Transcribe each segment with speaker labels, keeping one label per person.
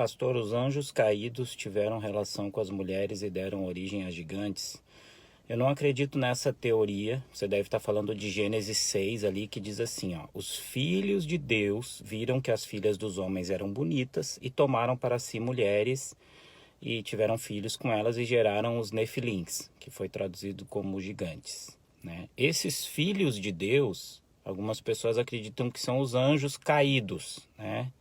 Speaker 1: Pastor, os anjos caídos tiveram relação com as mulheres e deram origem a gigantes. Eu não acredito nessa teoria. Você deve estar falando de Gênesis 6 ali, que diz assim, ó: os filhos de Deus viram que as filhas dos homens eram bonitas e tomaram para si mulheres e tiveram filhos com elas e geraram os nefilins, que foi traduzido como gigantes, né? Esses filhos de Deus, algumas pessoas acreditam que são os anjos caídos, né?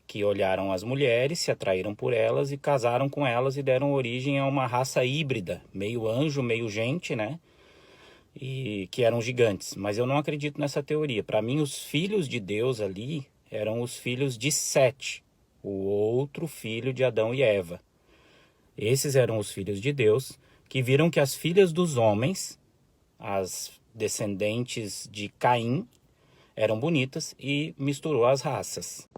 Speaker 1: Que olharam as mulheres, se atraíram por elas e casaram com elas e deram origem a uma raça híbrida, meio anjo, meio gente, né? E que eram gigantes. Mas eu não acredito nessa teoria. Para mim, os filhos de Deus ali eram os filhos de Sete, o outro filho de Adão e Eva. Esses eram os filhos de Deus que viram que as filhas dos homens, as descendentes de Caim, eram bonitas e misturou as raças.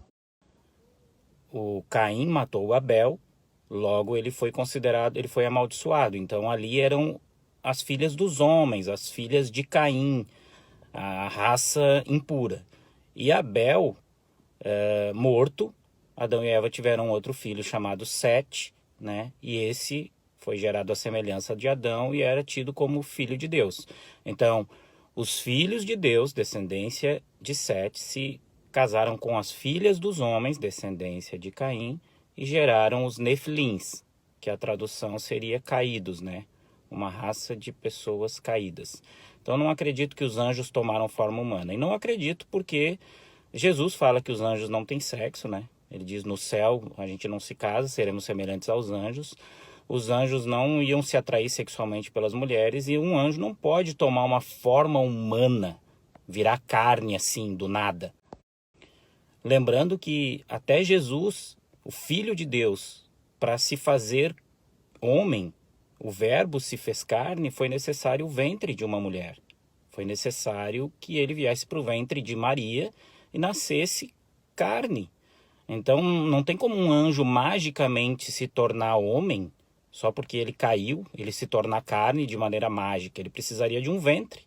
Speaker 1: O Caim matou o Abel, logo ele foi considerado, ele foi amaldiçoado. Então ali eram as filhas dos homens, as filhas de Caim, a raça impura. E Abel, morto, Adão e Eva tiveram outro filho chamado Sete, né? E esse foi gerado à semelhança de Adão e era tido como filho de Deus. Então, os filhos de Deus, descendência de Sete, se casaram com as filhas dos homens, descendência de Caim, e geraram os nefilins, que a tradução seria caídos, né? Uma raça de pessoas caídas. Então não acredito que os anjos tomaram forma humana. E não acredito porque Jesus fala que os anjos não têm sexo, né? Ele diz: no céu a gente não se casa, seremos semelhantes aos anjos. Os anjos não iam se atrair sexualmente pelas mulheres e um anjo não pode tomar uma forma humana, virar carne assim, do nada. Lembrando que até Jesus, o Filho de Deus, para se fazer homem, o Verbo se fez carne, foi necessário o ventre de uma mulher. Foi necessário que ele viesse para o ventre de Maria e nascesse carne. Então não tem como um anjo magicamente se tornar homem, só porque ele caiu, ele se tornar carne de maneira mágica. Ele precisaria de um ventre.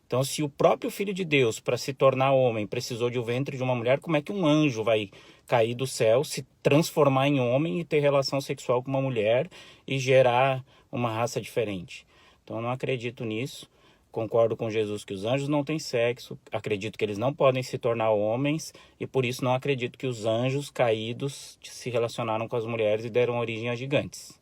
Speaker 1: Então, se o próprio Filho de Deus, para se tornar homem, precisou de um ventre de uma mulher, como é que um anjo vai cair do céu, se transformar em homem e ter relação sexual com uma mulher e gerar uma raça diferente? Então, eu não acredito nisso. Concordo com Jesus que os anjos não têm sexo, acredito que eles não podem se tornar homens e por isso não acredito que os anjos caídos se relacionaram com as mulheres e deram origem a gigantes.